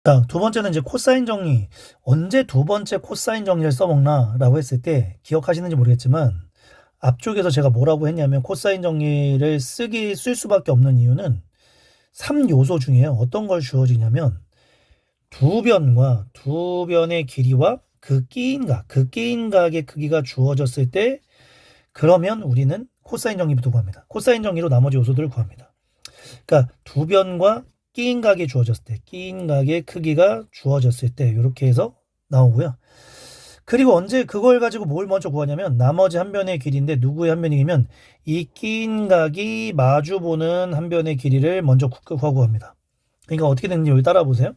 자, 두 번째는 이제 코사인 정리. 언제 두 번째 코사인 정리를 써먹나라고 했을 때 기억하시는지 모르겠지만 앞쪽에서 제가 뭐라고 했냐면 코사인 정리를 쓸 수밖에 없는 이유는 3요소 중에 어떤 걸 주어지냐면 두 변의 길이와 그 끼인 각의 크기가 주어졌을 때 그러면 우리는 코사인 정리부터 구합니다. 코사인 정리로 나머지 요소들을 구합니다. 그러니까 두 변과 끼인 각이 주어졌을 때, 끼인 각의 크기가 주어졌을 때 이렇게 해서 나오고요. 그리고 언제 그걸 가지고 뭘 먼저 구하냐면 나머지 한 변의 길이인데 누구의 한 변이냐면 이 끼인 각이 마주보는 한 변의 길이를 먼저 구하고 합니다. 그러니까 어떻게 되는지 여기 따라 보세요.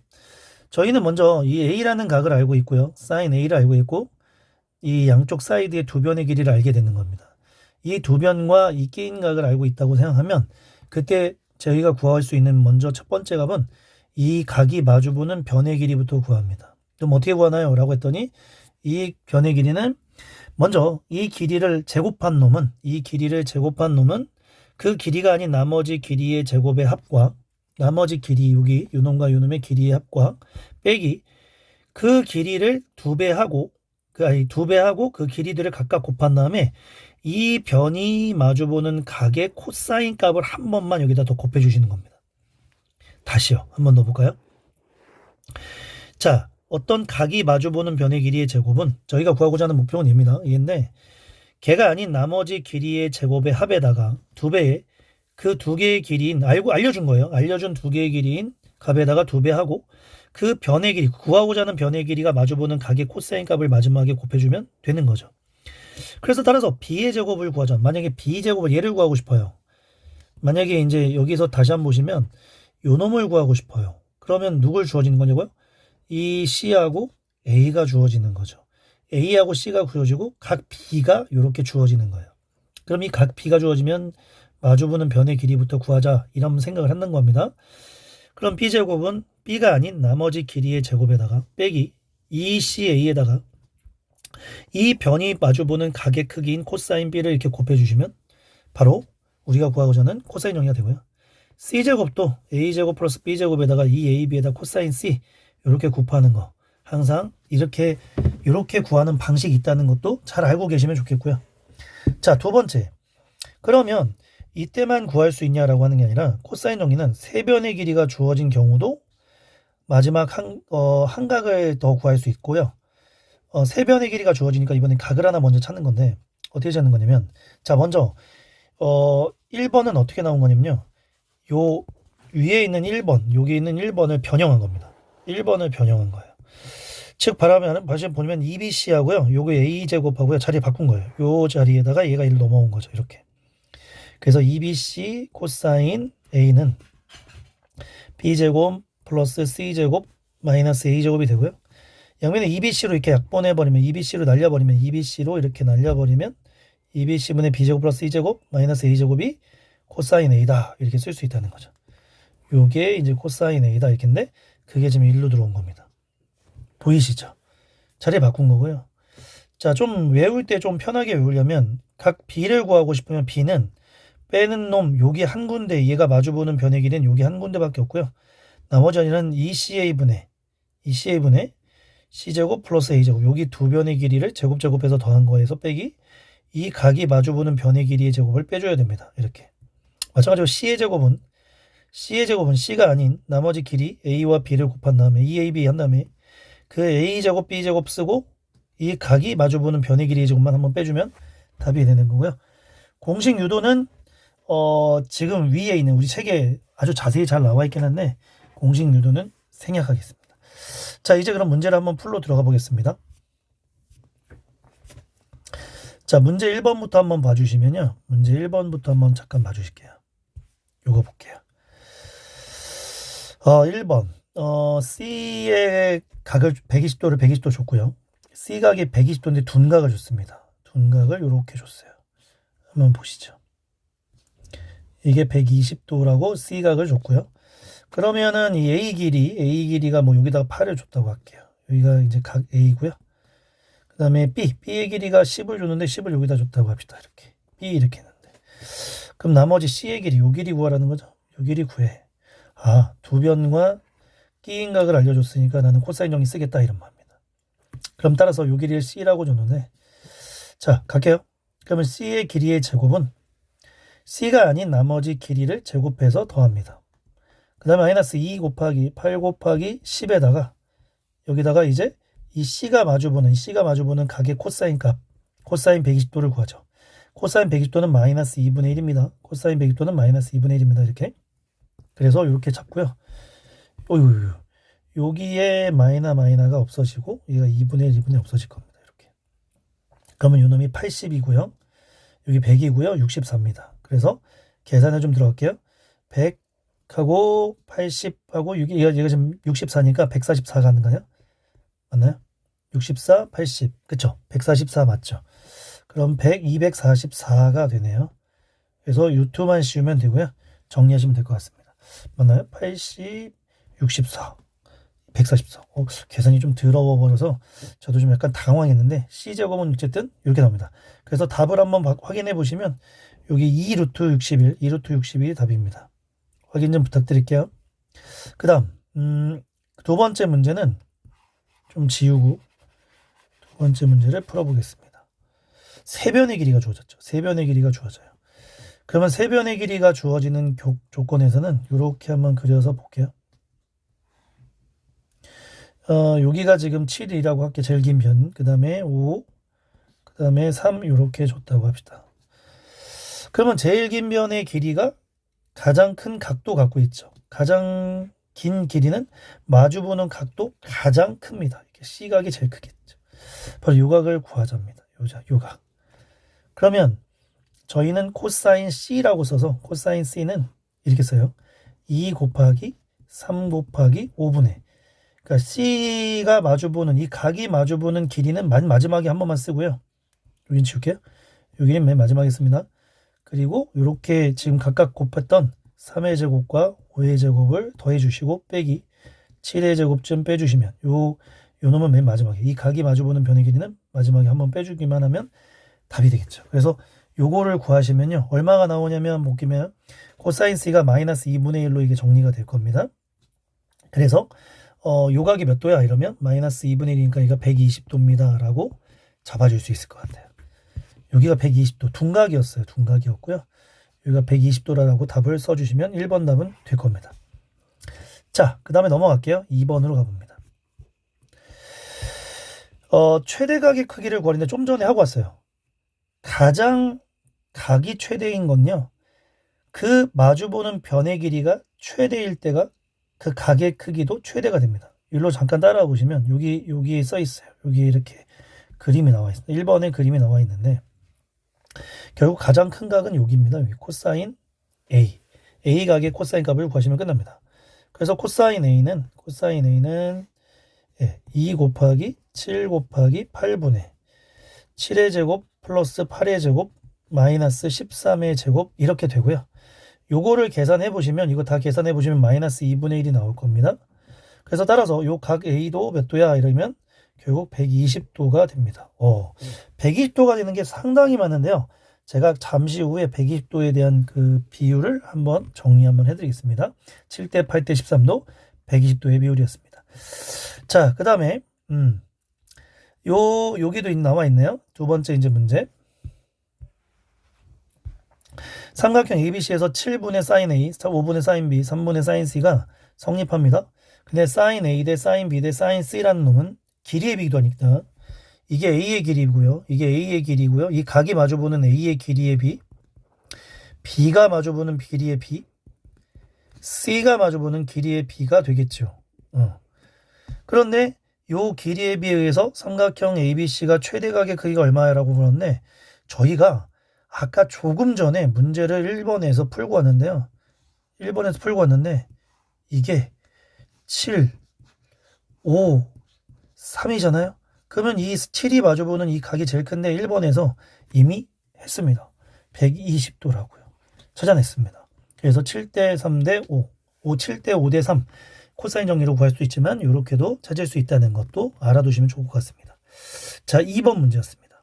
저희는 먼저 이 A라는 각을 알고 있고요. 사인 A를 알고 있고 이 양쪽 사이드의 두 변의 길이를 알게 되는 겁니다. 이 두 변과 이 끼인 각을 알고 있다고 생각하면 그때 저희가 구할 수 있는 먼저 첫 번째 값은 이 각이 마주보는 변의 길이부터 구합니다. 그럼 어떻게 구하나요? 라고 했더니 이 변의 길이는 먼저 이 길이를 제곱한 놈은 그 길이가 아닌 나머지 길이의 제곱의 합과 나머지 길이 여기 요놈과 요놈의 길이의 합과 빼기 그 길이를 두 배 하고 그 길이들을 각각 곱한 다음에 이 변이 마주보는 각의 코사인 값을 한 번만 여기다 더 곱해 주시는 겁니다. 다시요. 한 번 더 볼까요? 자, 어떤 각이 마주보는 변의 길이의 제곱은 저희가 구하고자 하는 목표는 얘인데 걔가 아닌 나머지 길이의 제곱의 합에다가 두 배의 그 두 개의 길이인 알려준 거예요. 알려준 두 개의 길이인 값에다가 두 배 하고 그 변의 길이 구하고자 하는 변의 길이가 마주보는 각의 코사인 값을 마지막에 곱해주면 되는 거죠. 그래서 따라서 b의 제곱을 구하자. 만약에 b 제곱을 얘를 구하고 싶어요. 만약에 이제 여기서 다시 한번 보시면 요 놈을 구하고 싶어요. 그러면 누굴 주어지는 거냐고요? 이 c하고 a가 주어지는 거죠. a하고 c가 주어지고 각 b가 이렇게 주어지는 거예요. 그럼 이 각 b가 주어지면 마주보는 변의 길이부터 구하자 이런 생각을 하는 겁니다. 그럼 b제곱은 b가 아닌 나머지 길이의 제곱에다가 빼기 2ca에다가 이 변이 마주보는 각의 크기인 코사인 b를 이렇게 곱해주시면 바로 우리가 구하고자 하는 코사인 정리가 되고요. c제곱도 a제곱 플러스 b제곱에다가 2ab에다 코사인 c 이렇게 곱하는 거 항상 이렇게 구하는 방식이 있다는 것도 잘 알고 계시면 좋겠고요. 자, 두 번째. 그러면 이때만 구할 수 있냐라고 하는 게 아니라 코사인 정리는 세 변의 길이가 주어진 경우도 마지막 한 각을 더 구할 수 있고요. 세 변의 길이가 주어지니까 이번엔 각을 하나 먼저 찾는 건데 어떻게 찾는 거냐면 자, 먼저 1번은 어떻게 나온 거냐면요. 요 위에 있는 1번, 여기 있는 1번을 변형한 겁니다. 1번을 변형한 거예요. 즉 바라면 다시 보면 2bc 하고요. 요거 a 제곱하고요. 자리 바꾼 거예요. 요 자리에다가 얘가 1 넘어온 거죠. 이렇게. 그래서 2bc 코사인 a는 b제곱 플러스 c제곱 마이너스 a제곱이 되고요. 양면에 2bc로 이렇게 약분해버리면 2bc로 날려버리면 2bc로 이렇게 날려버리면 2bc분의 b제곱 플러스 c제곱 마이너스 a제곱이 코사인 a다 이렇게 쓸 수 있다는 거죠. 요게 이제 코사인 a다 이렇게인데 그게 지금 1로 들어온 겁니다. 보이시죠? 자리 바꾼 거고요. 자, 좀 외울 때 좀 편하게 외우려면 각 b를 구하고 싶으면 b는 빼는 놈 여기 한 군데 얘가 마주보는 변의 길이는 여기 한 군데밖에 없고요. 나머지 아니는 2ca분의 c제곱 플러스 a제곱 여기 두 변의 길이를 제곱해서 더한 거에서 빼기 이 각이 마주보는 변의 길이의 제곱을 빼줘야 됩니다. 이렇게 마찬가지로 c의 제곱은 c가 아닌 나머지 길이 a와 b를 곱한 다음에 2ab 한 다음에 그 a제곱 b제곱 쓰고 이 각이 마주보는 변의 길이의 제곱만 한번 빼주면 답이 되는 거고요. 공식 유도는 지금 위에 있는 우리 책에 아주 자세히 잘 나와 있긴 한데 공식 유도는 생략하겠습니다. 자, 이제 그럼 문제를 한번 풀로 들어가 보겠습니다. 자, 문제 1번부터 한번 봐주시면요. 문제 1번부터 한번 잠깐 봐주실게요. 요거 볼게요. 1번. C의 각을 120도를 120도 줬고요. C각이 120도인데 둔각을 줬습니다. 둔각을 이렇게 줬어요. 한번 보시죠. 이게 120도라고 C각을 줬고요. 그러면은 이 A 길이가 뭐 여기다가 8을 줬다고 할게요. 여기가 이제 각 A고요. 그 다음에 B의 길이가 10을 줬는데 10을 여기다 줬다고 합시다. 이렇게. B 이렇게 했는데. 그럼 나머지 C의 길이 요 길이 구하라는 거죠. 요 길이 구해. 두 변과 끼인각을 알려줬으니까 나는 코사인 정리 쓰겠다 이런 말입니다. 그럼 따라서 요 길이를 C라고 줬는데 자 갈게요. 그러면 C의 길이의 제곱은 C가 아닌 나머지 길이를 제곱해서 더합니다. 그 다음에 마이너스 2 곱하기 8 곱하기 10에다가 여기다가 이제 이 C가 마주보는 각의 코사인 값 코사인 120도를 구하죠. 코사인 120도는 마이너스 2분의 1입니다. 코사인 120도는 마이너스 2분의 1입니다. 이렇게. 그래서 이렇게 잡고요. 여기에 마이너가 없어지고 얘가 2분의 1, 2분의 1 없어질 겁니다. 이렇게. 그러면 요놈이 80이고요. 여기 100이고요. 64입니다. 그래서 계산에 좀 들어갈게요. 100하고 80하고 얘가 지금 64니까 144 가는 거예요. 맞나요? 64, 80. 그쵸? 144 맞죠? 그럼 100, 244가 되네요. 그래서 U2만 씌우면 되고요. 정리하시면 될 것 같습니다. 맞나요? 80, 64, 144. 계산이 좀 더러워버려서 저도 좀 약간 당황했는데 C제곱은 어쨌든 이렇게 나옵니다. 그래서 답을 한번 확인해 보시면 여기 2 루트 61, 2 루트 61이 답입니다. 확인 좀 부탁드릴게요. 그 다음 두 번째 문제는 좀 지우고 두 번째 문제를 풀어보겠습니다. 세변의 길이가 주어졌죠. 세변의 길이가 주어져요. 그러면 세변의 길이가 주어지는 조건에서는 이렇게 한번 그려서 볼게요. 여기가 지금 7이라고 할게 제일 긴 변. 그 다음에 5, 그 다음에 3 이렇게 줬다고 합시다. 그러면 제일 긴 변의 길이가 가장 큰 각도 갖고 있죠. 가장 긴 길이는 마주보는 각도 가장 큽니다. 이렇게 C각이 제일 크겠죠. 바로 요각을 구하자입니다. 요각. 그러면 저희는 코사인 C라고 써서 코사인 C는 이렇게 써요. 2 곱하기 3 곱하기 5분의 그러니까 C가 마주보는 이 각이 마주보는 길이는 마지막에 한 번만 쓰고요. 여긴 지울게요. 여기는 맨 마지막에 씁니다. 그리고 이렇게 지금 각각 곱했던 3의 제곱과 5의 제곱을 더해 주시고 빼기 7의 제곱쯤 빼주시면 요 놈은 맨 마지막에 이 각이 마주보는 변의 길이는 마지막에 한번 빼주기만 하면 답이 되겠죠. 그래서 요거를 구하시면요. 얼마가 나오냐면 보기면 코사인 C가 마이너스 2분의 1로 이게 정리가 될 겁니다. 그래서 요각이 몇 도야 이러면 마이너스 2분의 1이니까 이가 120도입니다 라고 잡아줄 수 있을 것 같아요. 여기가 120도 둔각이었어요. 둔각이었고요. 여기가 120도라고 답을 써주시면 1번 답은 될 겁니다. 자, 그 다음에 넘어갈게요. 2번으로 가봅니다. 최대각의 크기를 구하는데 좀 전에 하고 왔어요. 가장 각이 최대인 건요. 그 마주보는 변의 길이가 최대일 때가 그 각의 크기도 최대가 됩니다. 일로 잠깐 따라와 보시면 여기에 써 있어요. 여기 이렇게 그림이 나와 있어요. 1번에 그림이 나와 있는데 결국 가장 큰 각은 여기입니다. 여기 코사인 A. A 각의 코사인 값을 구하시면 끝납니다. 그래서 코사인 A는 2 곱하기 7 곱하기 8분의 7의 제곱 플러스 8의 제곱 마이너스 13의 제곱 이렇게 되고요. 요거를 계산해 보시면 이거 다 계산해 보시면 마이너스 2분의 1이 나올 겁니다. 그래서 따라서 요 각 A도 몇 도야 이러면 결국 120도가 됩니다. 120도가 되는 게 상당히 많은데요. 제가 잠시 후에 120도에 대한 그 비율을 한번 정리 한번 해드리겠습니다. 7대 8대 13도 120도의 비율이었습니다. 자, 그 다음에 여기도 나와 있네요. 두 번째 이제 문제. 삼각형 ABC에서 7분의 sin A, 5분의 sin B, 3분의 sin C가 성립합니다. 근데 sin A 대 sin B 대 sin C라는 놈은 길이의 비기도 하니까 이게 A의 길이고요. 이게 A의 길이고요. 이 각이 마주보는 A의 길이의 B, B가 마주보는 길이의 B, C가 마주보는 길이의 B가 되겠죠. 그런데 요 길이에 비해서 삼각형 ABC가 최대각의 크기가 얼마라고 물었는데 저희가 아까 조금 전에 문제를 1번에서 풀고 왔는데요. 1번에서 풀고 왔는데 이게 7, 5, 3이잖아요. 그러면 이 7이 마주보는 이 각이 제일 큰데 1번에서 이미 했습니다. 120도라고요. 찾아냈습니다. 그래서 7대 3대 5, 7대 5대 3 코사인 정리로 구할 수 있지만 이렇게도 찾을 수 있다는 것도 알아두시면 좋을 것 같습니다. 자, 2번 문제였습니다.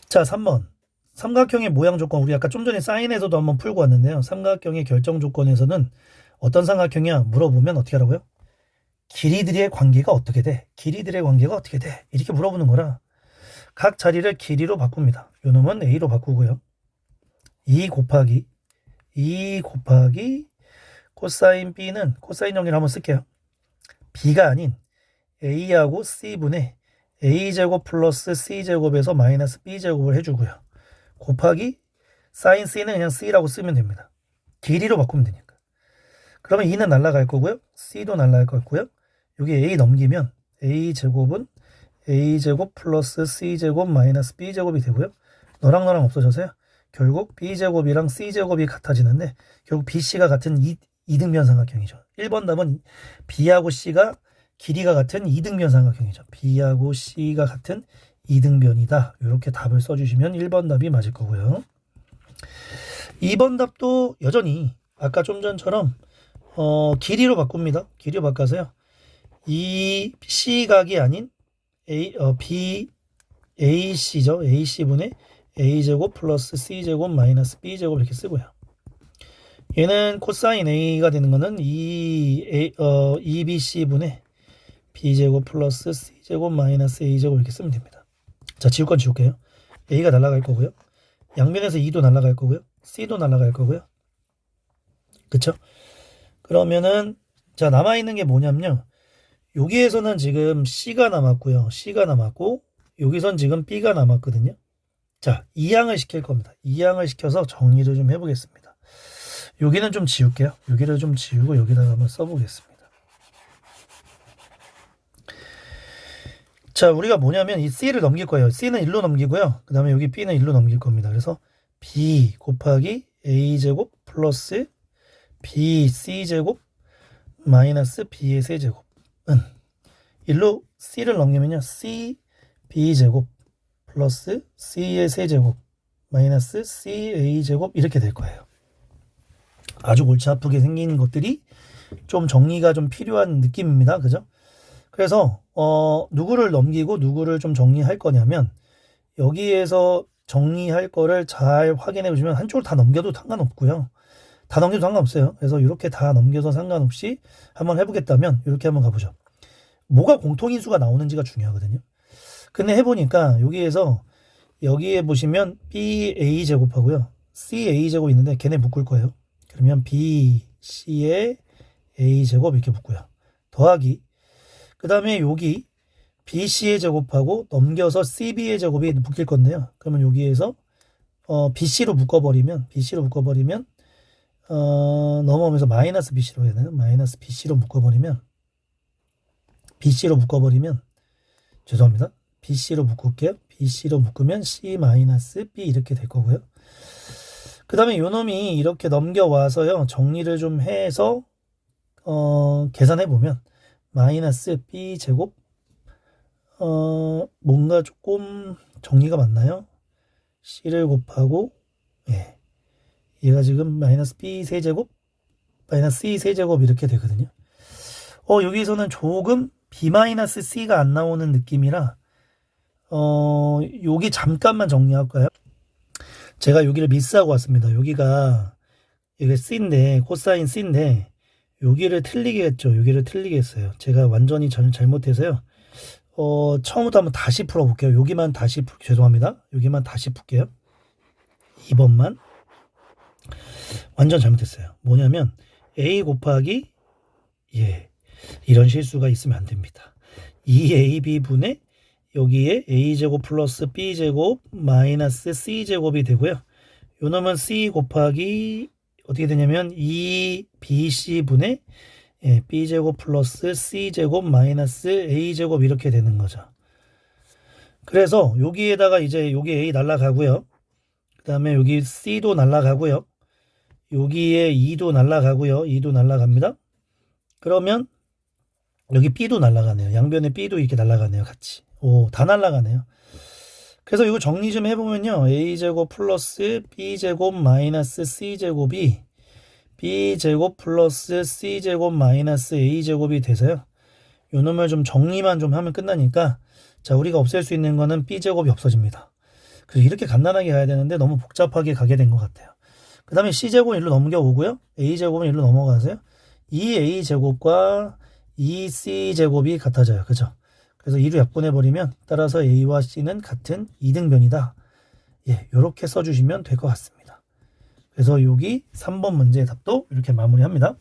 자, 3번. 삼각형의 모양 조건 우리 아까 좀 전에 사인에서도 한번 풀고 왔는데요. 삼각형의 결정 조건에서는 어떤 삼각형이야? 물어보면 어떻게 하라고요? 길이들의 관계가 어떻게 돼? 길이들의 관계가 어떻게 돼? 이렇게 물어보는 거라 각 자리를 길이로 바꿉니다. 요 놈은 A로 바꾸고요. 2 곱하기 코사인 B는 코사인 정리를 한번 쓸게요. B가 아닌 A하고 C분의 A제곱 플러스 C제곱에서 마이너스 B제곱을 해주고요. 곱하기 사인 C는 그냥 C라고 쓰면 됩니다. 길이로 바꾸면 되니까. 그러면 2는 날아갈 거고요. C도 날아갈 것 같고요. 여기 A 넘기면 A제곱은 A제곱 플러스 C제곱 마이너스 B제곱이 되고요. 너랑 너랑 없어져서요. 결국 B제곱이랑 C제곱이 같아지는데 결국 BC가 같은 2등변 삼각형이죠. 1번 답은 B하고 C가 길이가 같은 2등변 삼각형이죠. B하고 C가 같은 2등변이다. 이렇게 답을 써주시면 1번 답이 맞을 거고요. 2번 답도 여전히 아까 좀 전처럼 길이로 바꿉니다. 길이로 바꿔서요. 이 C각이 아닌 AC죠. AC분의 A제곱 플러스 C제곱 마이너스 B제곱 이렇게 쓰고요. 얘는 코사인 A가 되는 거는 2BC분의 B제곱 플러스 C제곱 마이너스 A제곱 이렇게 쓰면 됩니다. 자, 지울 건 지울게요. A가 날아갈 거고요. 양변에서 2도 날아갈 거고요. C도 날아갈 거고요. 그쵸? 그러면은 자, 남아있는 게 뭐냐면요. 여기에서는 지금 C가 남았고요. C가 남았고 여기선 지금 B가 남았거든요. 자, 이항을 시킬 겁니다. 이항을 시켜서 정리를 좀 해보겠습니다. 여기는 좀 지울게요. 여기를 좀 지우고 여기다가 한번 써보겠습니다. 자, 우리가 뭐냐면 이 C를 넘길 거예요. C는 1로 넘기고요. 그 다음에 여기 B는 1로 넘길 겁니다. 그래서 B 곱하기 A제곱 플러스 BC제곱 마이너스 B의 세제곱은 1로 C를 넘기면요. C B제곱 플러스 C의 세제곱 마이너스 CA제곱 이렇게 될 거예요. 아주 골치 아프게 생긴 것들이 좀 정리가 좀 필요한 느낌입니다. 그죠? 그래서 누구를 넘기고 누구를 좀 정리할 거냐면 여기에서 정리할 거를 잘 확인해 보시면 한쪽을 다 넘겨도 상관없고요. 다 넘겨도 상관없어요. 그래서 이렇게 다 넘겨서 상관없이 한번 해보겠다면 이렇게 한번 가보죠. 뭐가 공통인수가 나오는지가 중요하거든요. 근데 해보니까 여기에 보시면 BA 제곱하고요. CA 제곱 있는데 걔네 묶을 거예요. 그러면 BC의 A 제곱 이렇게 묶고요. 더하기 그 다음에 여기 BC의 제곱하고 넘겨서 CB의 제곱이 묶일 건데요. 그러면 여기에서 BC로 묶어버리면 넘어오면서 마이너스 BC로 해야 되나요? 마이너스 BC로 묶어버리면 죄송합니다. BC로 묶을게요. BC로 묶으면 C 마이너스 B 이렇게 될 거고요. 그 다음에 요 놈이 이렇게 넘겨와서요. 정리를 좀 해서 계산해 보면 마이너스 B 제곱 뭔가 조금 정리가 맞나요? C를 곱하고 예. 얘가 지금 마이너스 B 세제곱 마이너스 C 세제곱 이렇게 되거든요. 여기서는 조금 B 마이너스 C가 안 나오는 느낌이라 여기 잠깐만 정리할까요? 제가 여기를 미스하고 왔습니다. 여기가 이게 C인데 코사인 C인데 여기를 틀리게 했죠. 여기를 틀리게 했어요. 제가 완전히 잘못해서요. 처음부터 한번 다시 풀어볼게요. 여기만 다시 죄송합니다. 여기만 다시 풀게요. 2번만 완전 잘못했어요. 뭐냐면 A 곱하기 이런 실수가 있으면 안 됩니다. 2AB분의 여기에 A제곱 플러스 B제곱 마이너스 C제곱이 되고요. 요 놈은 C 곱하기 어떻게 되냐면 2BC분의 B제곱 플러스 C제곱 마이너스 A제곱 이렇게 되는 거죠. 그래서 여기에다가 이제 여기 A 날라가고요. 그 다음에 여기 C도 날라가고요. 여기에 2도 날라가고요. 2도 날라갑니다. 그러면 여기 B도 날라가네요. 양변에 B도 이렇게 날라가네요. 같이. 다 날라가네요. 그래서 이거 정리 좀 해보면요. A제곱 플러스 B제곱 마이너스 C제곱이 B제곱 플러스 C제곱 마이너스 A제곱이 돼서요. 요 놈을 좀 정리만 좀 하면 끝나니까 자, 우리가 없앨 수 있는 거는 B제곱이 없어집니다. 그래서 이렇게 간단하게 가야 되는데 너무 복잡하게 가게 된 것 같아요. 그 다음에 C제곱은 일로 넘겨오고요. A제곱은 일로 넘어가세요. 2a 제곱과 2c 제곱이 같아져요. 그죠? 그래서 2로 약분해버리면 따라서 a와 c는 같은 2등변이다. 예, 이렇게 써주시면 될 것 같습니다. 그래서 여기 3번 문제의 답도 이렇게 마무리합니다.